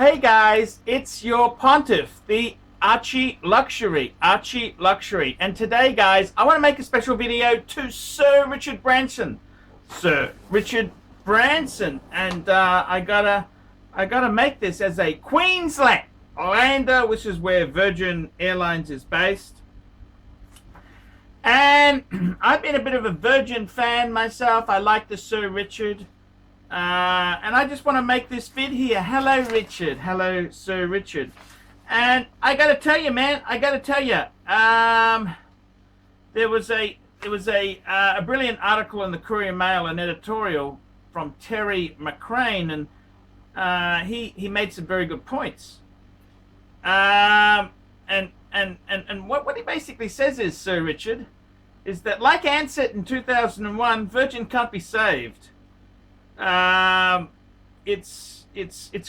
Hey guys, it's your pontiff, the Archie Luxury. And today, guys, I want to make a special video to Sir Richard Branson. Sir Richard Branson. And I gotta make this as a Queenslander, which is where Virgin Airlines is based. And I've been a bit of a Virgin fan myself. I like the Sir Richard. And I just want to make this vid here. Hello, Richard. Hello, Sir Richard. And I got to tell you, man. There was a brilliant article in the Courier Mail, an editorial from Terry McCrane, and he made some very good points. And what he basically says is, Sir Richard, is that like Ansett in 2001, Virgin can't be saved. It's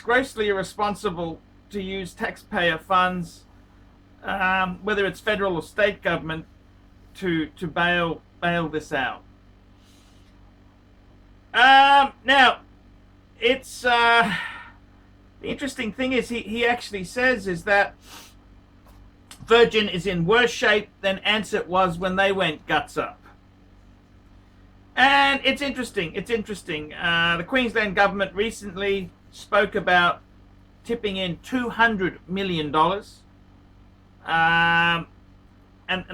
grossly irresponsible to use taxpayer funds, whether it's federal or state government, to bail this out. Now, it's the interesting thing is he actually says is that Virgin is in worse shape than Ansett was when they went guts up. And it's interesting. The Queensland government recently spoke about tipping in $200 million. And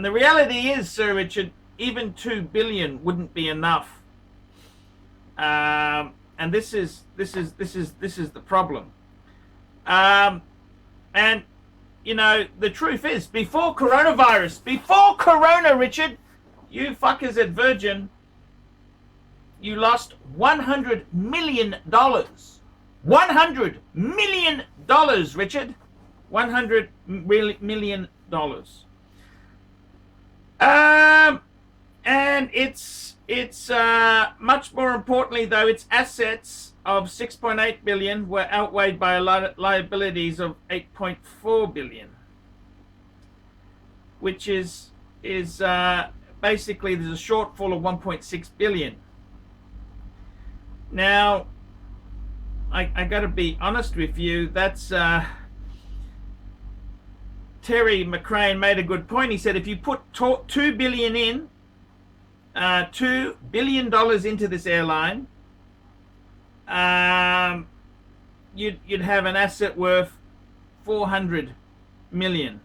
the reality is, Sir Richard, even $2 billion wouldn't be enough. And this is the problem. And you know, the truth is, before Corona, Richard, you fuckers at Virgin, you lost $100 million. $100 million, Richard. $100 million. And it's much more importantly, though, its assets of $6.8 billion were outweighed by liabilities of $8.4 billion, which is basically there's a shortfall of $1.6 billion. Now, I got to be honest with you. That's Terry McCrane made a good point. He said if you put $2 billion in, $2 billion into this airline, you'd have an asset worth $400 million,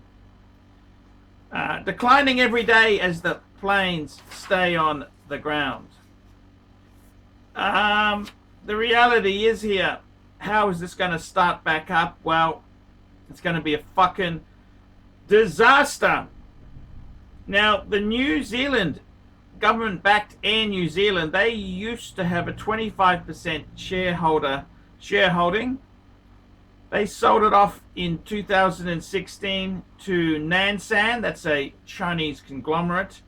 declining every day as the planes stay on the ground. The reality is here, how is this going to start back up? Well, it's going to be a fucking disaster. Now, the New Zealand government-backed Air New Zealand, they used to have a 25% shareholding. They sold it off in 2016 to Nansan. That's a Chinese conglomerate.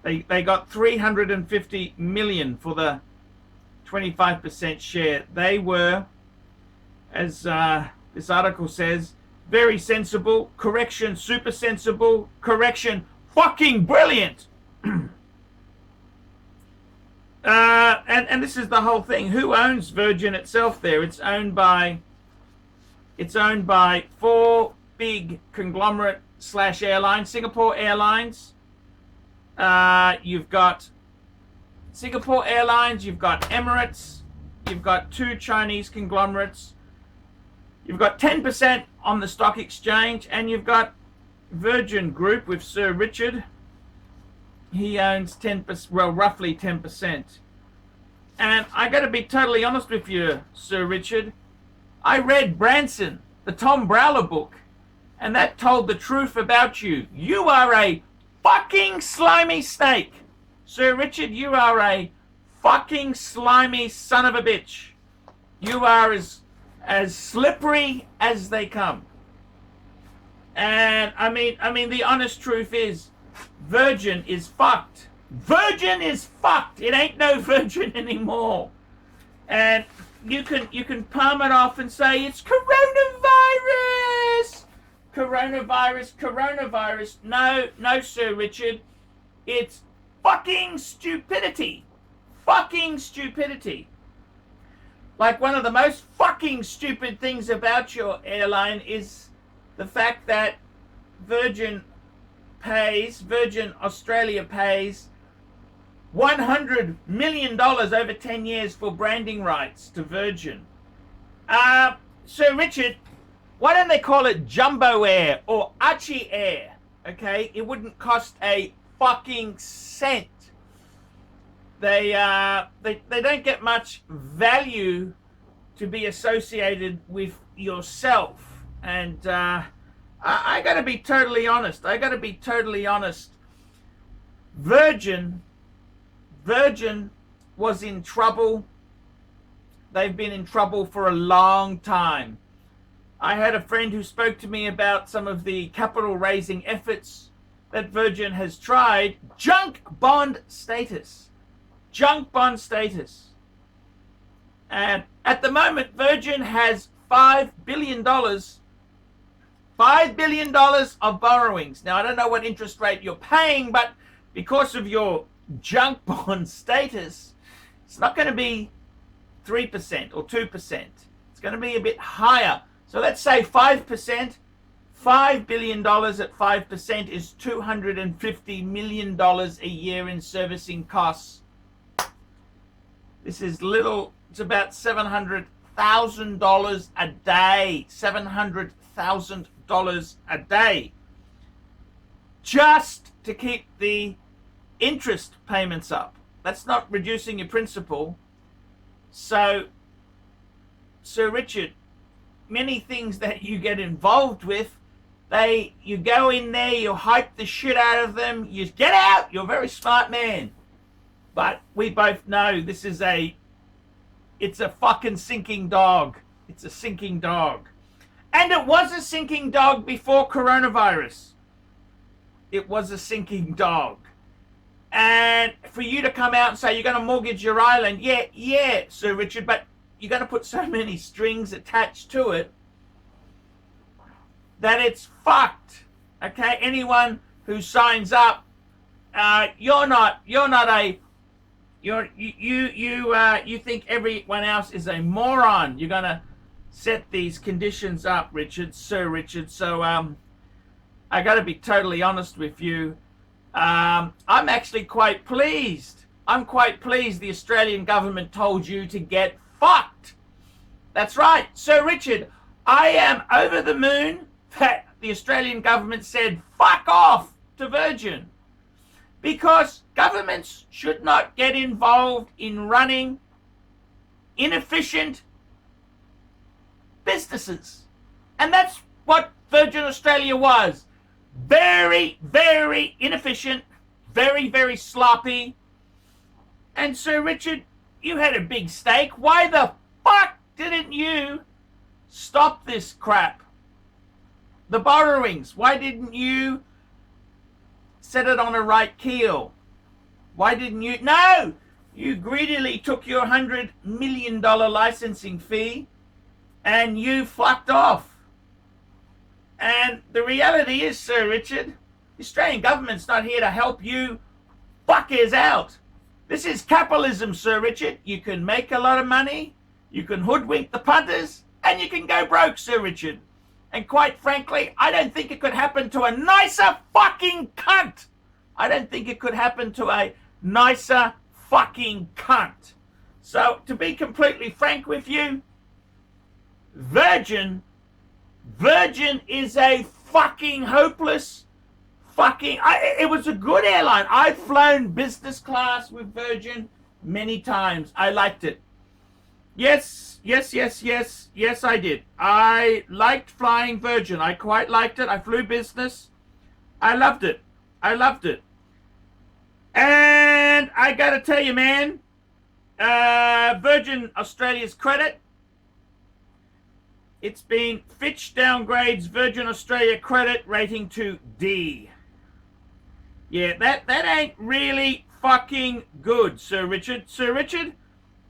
They got $350 million for the 25% share. They were, as this article says, very sensible, correction, super sensible, correction, fucking brilliant. And this is the whole thing. Who owns Virgin itself there? It's owned by four big conglomerate / airlines. Singapore Airlines. You've got Singapore Airlines, you've got Emirates, you've got two Chinese conglomerates, you've got 10% on the stock exchange, and you've got Virgin Group with Sir Richard. He owns 10%, well, roughly 10%. And I got to be totally honest with you, Sir Richard. I read Branson, the Tom Browler book, and that told the truth about you. You are a fucking slimy snake. Sir Richard, you are a fucking slimy son of a bitch. You are as slippery as they come. And I mean the honest truth is Virgin is fucked. Virgin is fucked. It ain't no Virgin anymore. And you can palm it off and say it's coronavirus. No, Sir Richard. It's fucking stupidity. Like, one of the most fucking stupid things about your airline is the fact that Virgin Australia pays $100 million over 10 years for branding rights to Virgin. Sir Richard, why don't they call it Jumbo Air or Archie Air? Okay, it wouldn't cost a fucking cent. They don't get much value to be associated with yourself. And I got to be totally honest. Virgin was in trouble. They've been in trouble for a long time. I had a friend who spoke to me about some of the capital raising efforts that Virgin has tried. Junk bond status. And at the moment, Virgin has $5 billion of borrowings. Now, I don't know what interest rate you're paying, but because of your junk bond status, it's not going to be 3% or 2%. It's going to be a bit higher. So let's say 5%. $5 billion at 5% is $250 million a year in servicing costs. This is little. It's about $700,000 a day. $700,000 a day. Just to keep the interest payments up. That's not reducing your principal. So, Sir Richard, many things that you get involved with, you go in there, you hype the shit out of them, you get out, you're a very smart man. But we both know this is it's a fucking sinking dog. It's a sinking dog. And it was a sinking dog before coronavirus. It was a sinking dog. And for you to come out and say you're going to mortgage your island, yeah, Sir Richard, but you're going to put so many strings attached to it that it's fucked. Okay, anyone who signs up, you think everyone else is a moron. You're going to set these conditions up, Sir Richard. So I got to be totally honest with you. I'm actually quite pleased. I'm quite pleased the Australian government told you to get fucked. That's right, Sir Richard. I am over the moon that the Australian government said fuck off to Virgin. Because governments should not get involved in running inefficient businesses. And that's what Virgin Australia was. Very, very inefficient, very, very sloppy. And Sir Richard, you had a big stake. Why the fuck didn't you stop this crap? The borrowings, why didn't you set it on a right keel? Why didn't you? No! You greedily took your $100 million licensing fee and you fucked off. And the reality is, Sir Richard, the Australian government's not here to help you fuckers out. This is capitalism, Sir Richard. You can make a lot of money, you can hoodwink the punters, and you can go broke, Sir Richard. And quite frankly, I don't think it could happen to a nicer fucking cunt. I don't think it could happen to a nicer fucking cunt. So, to be completely frank with you, Virgin is a fucking hopeless fucking... it was a good airline. I've flown business class with Virgin many times. I liked it. Yes, I did. I liked flying Virgin. I quite liked it. I flew business. I loved it. And I gotta tell you, man, Virgin Australia's credit, it's been Fitch downgrades Virgin Australia credit rating to D. Yeah, that ain't really fucking good, Sir Richard. Sir Richard,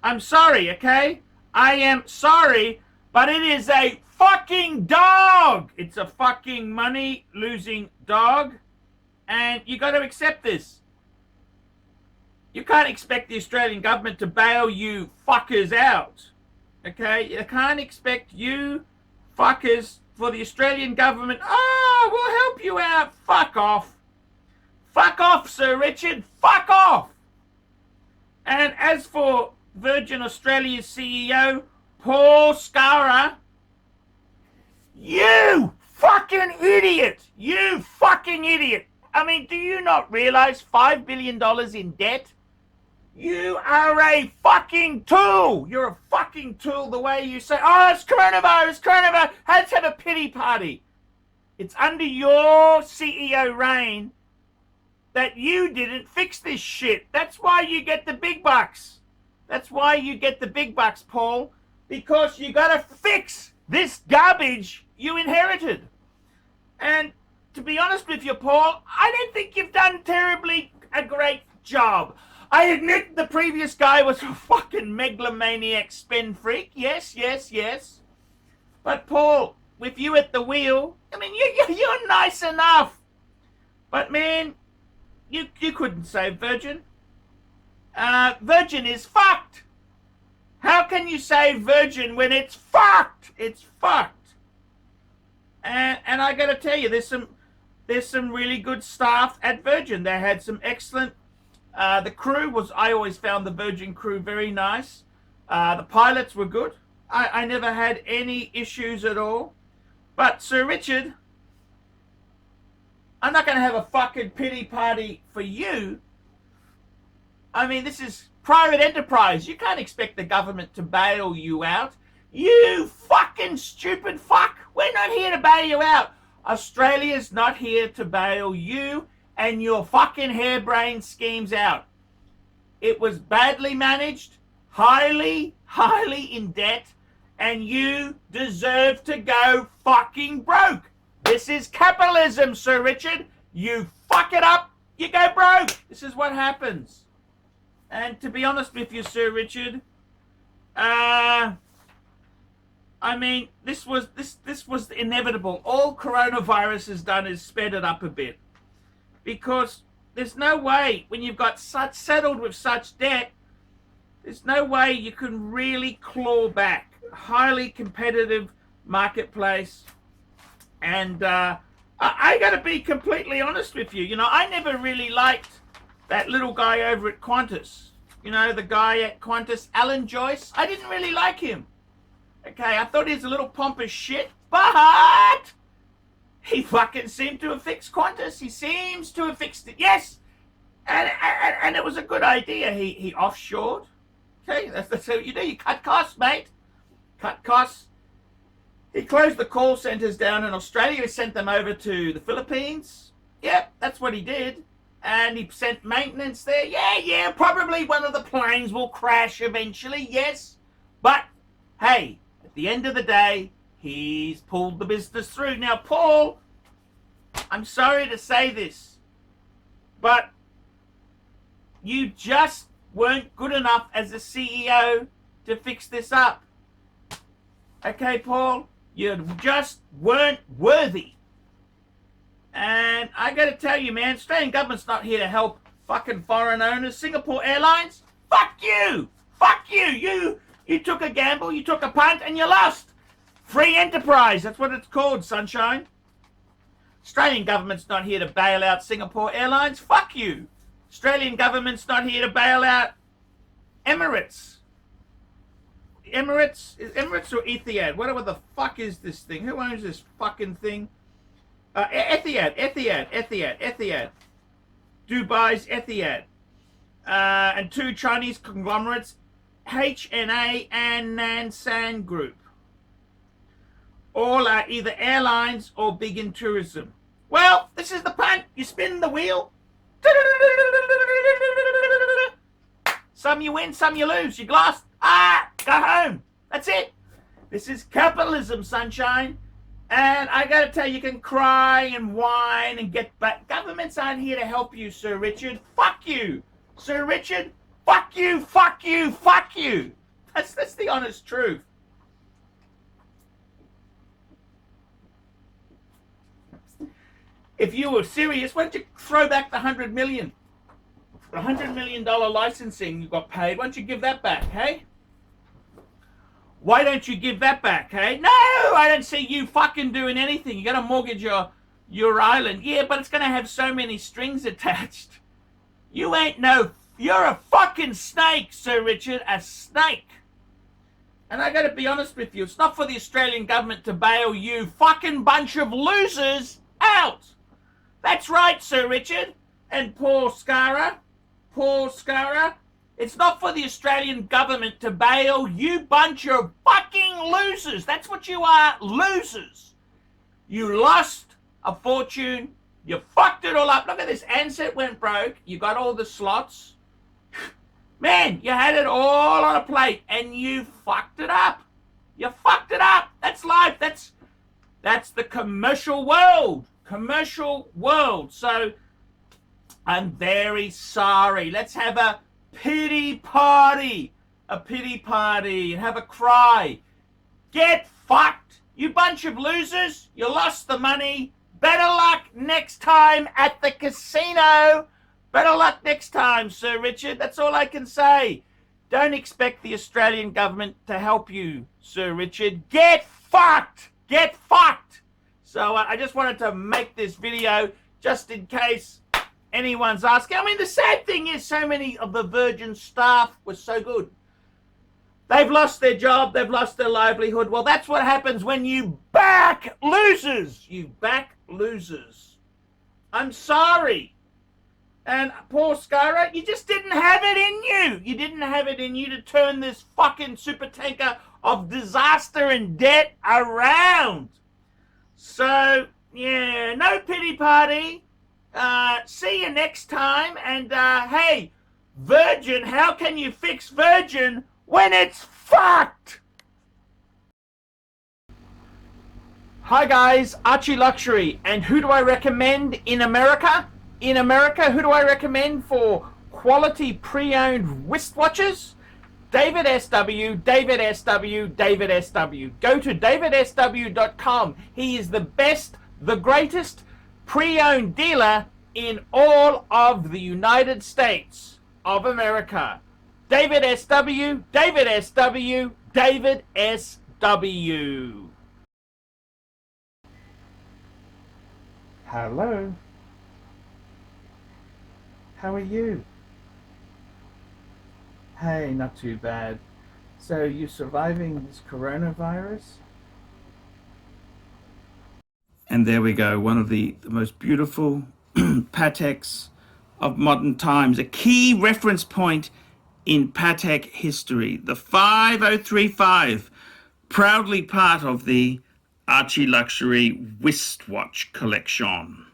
I'm sorry, okay? I am sorry, but it is a fucking dog. It's a fucking money-losing dog, and you got to accept this. You can't expect the Australian government to bail you fuckers out. Okay, you can't expect you fuckers for the Australian government. Oh, we'll help you out. Fuck off. Fuck off, Sir Richard. Fuck off. And as for Virgin Australia's CEO, Paul Scara, you fucking idiot. You fucking idiot. I mean, do you not realize $5 billion in debt? You are a fucking tool. You're a fucking tool the way you say, oh, it's coronavirus, coronavirus. Let's have a pity party. It's under your CEO reign that you didn't fix this shit. That's why you get the big bucks. That's why you get the big bucks, Paul. Because you got to fix this garbage you inherited. And to be honest with you, Paul, I don't think you've done terribly a great job. I admit the previous guy was a fucking megalomaniac spin freak. Yes, yes, yes. But Paul, with you at the wheel, I mean, you're nice enough. But man, you couldn't save Virgin. Virgin is fucked. How can you save Virgin when it's fucked? It's fucked. And I got to tell you, there's some really good staff at Virgin. They had some excellent. The crew was. I always found the Virgin crew very nice. The pilots were good. I never had any issues at all. But Sir Richard, I'm not going to have a fucking pity party for you. I mean, this is private enterprise. You can't expect the government to bail you out. You fucking stupid fuck. We're not here to bail you out. Australia's not here to bail you and your fucking harebrained schemes out. It was badly managed, highly in debt, and you deserve to go fucking broke. This is capitalism, Sir Richard. You fuck it up, you go broke. This is what happens. And to be honest with you, Sir Richard, I mean, this was inevitable. All coronavirus has done is sped it up a bit. Because there's no way, when you've got such settled with such debt, there's no way you can really claw back. Highly competitive marketplace. And I got to be completely honest with you. You know, I never really liked that little guy over at Qantas. You know, the guy at Qantas, Alan Joyce. I didn't really like him. Okay, I thought he was a little pompous shit. But he fucking seemed to have fixed Qantas. He seems to have fixed it. Yes. And it was a good idea. He offshored. Okay, that's what you do. You cut costs, mate. Cut costs. He closed the call centers down in Australia. He sent them over to the Philippines. Yep, that's what he did. And he sent maintenance there. Yeah, probably one of the planes will crash eventually, yes. But, hey, at the end of the day, he's pulled the business through. Now, Paul, I'm sorry to say this, but you just weren't good enough as a CEO to fix this up. Okay, Paul? You just weren't worthy. And I gotta tell you, man, Australian government's not here to help fucking foreign owners. Singapore Airlines, fuck you! Fuck you! You took a gamble, you took a punt, and you lost. Free enterprise, that's what it's called, sunshine. Australian government's not here to bail out Singapore Airlines. Fuck you. Australian government's not here to bail out Emirates. Emirates or Etihad? Whatever the fuck is this thing? Who owns this fucking thing? Etihad. Dubai's Etihad. And two Chinese conglomerates, HNA and Nansan Group. All are either airlines or big in tourism. Well, this is the punt. You spin the wheel. Some you win, some you lose. You lost. Go home. That's it. This is capitalism, sunshine. And I got to tell you, you can cry and whine and get back. Governments aren't here to help you, Sir Richard. Fuck you. Sir Richard, fuck you, fuck you, fuck you. That's the honest truth. If you were serious, why don't you throw back the $100 million? The $100 million licensing you got paid, why don't you give that back, hey? Why don't you give that back, hey? No, I don't see you fucking doing anything. You're going to mortgage your island. Yeah, but it's going to have so many strings attached. You ain't no... You're a fucking snake, Sir Richard. A snake. And I got to be honest with you. It's not for the Australian government to bail you fucking bunch of losers out. That's right, Sir Richard. And Paul Scara. It's not for the Australian government to bail you bunch of fucking losers. That's what you are, losers. You lost a fortune. You fucked it all up. Look at this. Ansett went broke. You got all the slots. Man, you had it all on a plate and you fucked it up. You fucked it up. That's life. That's the commercial world. So I'm very sorry. Let's have a pity party and have a cry. Get fucked, you bunch of losers. You lost the money. Better luck next time at the casino. Better luck next time, Sir Richard. That's all I can say. Don't expect the Australian government to help you, Sir Richard. Get fucked. So I just wanted to make this video just in case anyone's asking. I mean, the sad thing is so many of the Virgin staff were so good. They've lost their job. They've lost their livelihood. Well, that's what happens when you back losers. I'm sorry. And Paul Scara, you just didn't have it in you. You didn't have it in you to turn this fucking supertanker of disaster and debt around. So, yeah, no pity party. See you next time. And, hey, Virgin, how can you fix Virgin when it's fucked? Hi, guys. Archie Luxury. And who do I recommend in America? In America, who do I recommend for quality pre-owned wristwatches? David SW. Go to davidsw.com. He is the best, the greatest pre-owned dealer in all of the United States of America. David SW. Hello. How are you? Hey, not too bad. So you surviving this coronavirus? And there we go, one of the most beautiful Pateks of modern times, a key reference point in Patek history, the 5035, proudly part of the Archie Luxury wristwatch collection.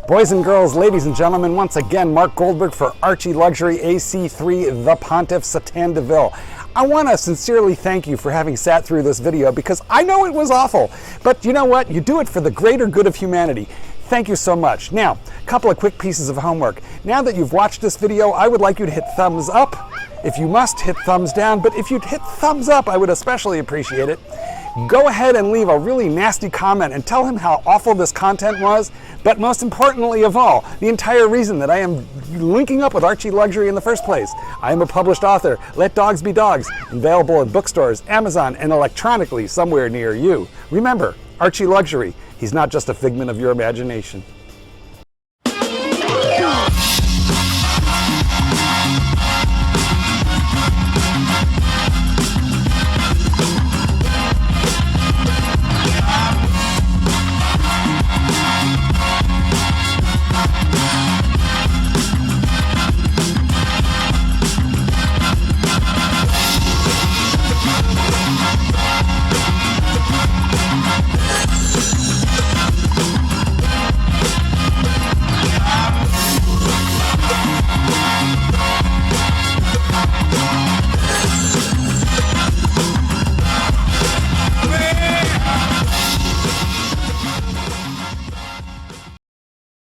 Boys and girls, ladies and gentlemen, once again, Mark Goldberg for Archie Luxury AC3, the Pontiff Satan de Ville. I want to sincerely thank you for having sat through this video because I know it was awful, but you know what? You do it for the greater good of humanity. Thank you so much. Now, a couple of quick pieces of homework. Now that you've watched this video, I would like you to hit thumbs up. If you must, hit thumbs down, but if you'd hit thumbs up, I would especially appreciate it. go ahead and leave a really nasty comment and tell him how awful this content was. But most importantly of all, the entire reason that I am linking up with Archie Luxury in the first place. I am a published author. Let Dogs Be Dogs. Available in bookstores, Amazon, and electronically somewhere near you. Remember, Archie Luxury. He's not just a figment of your imagination.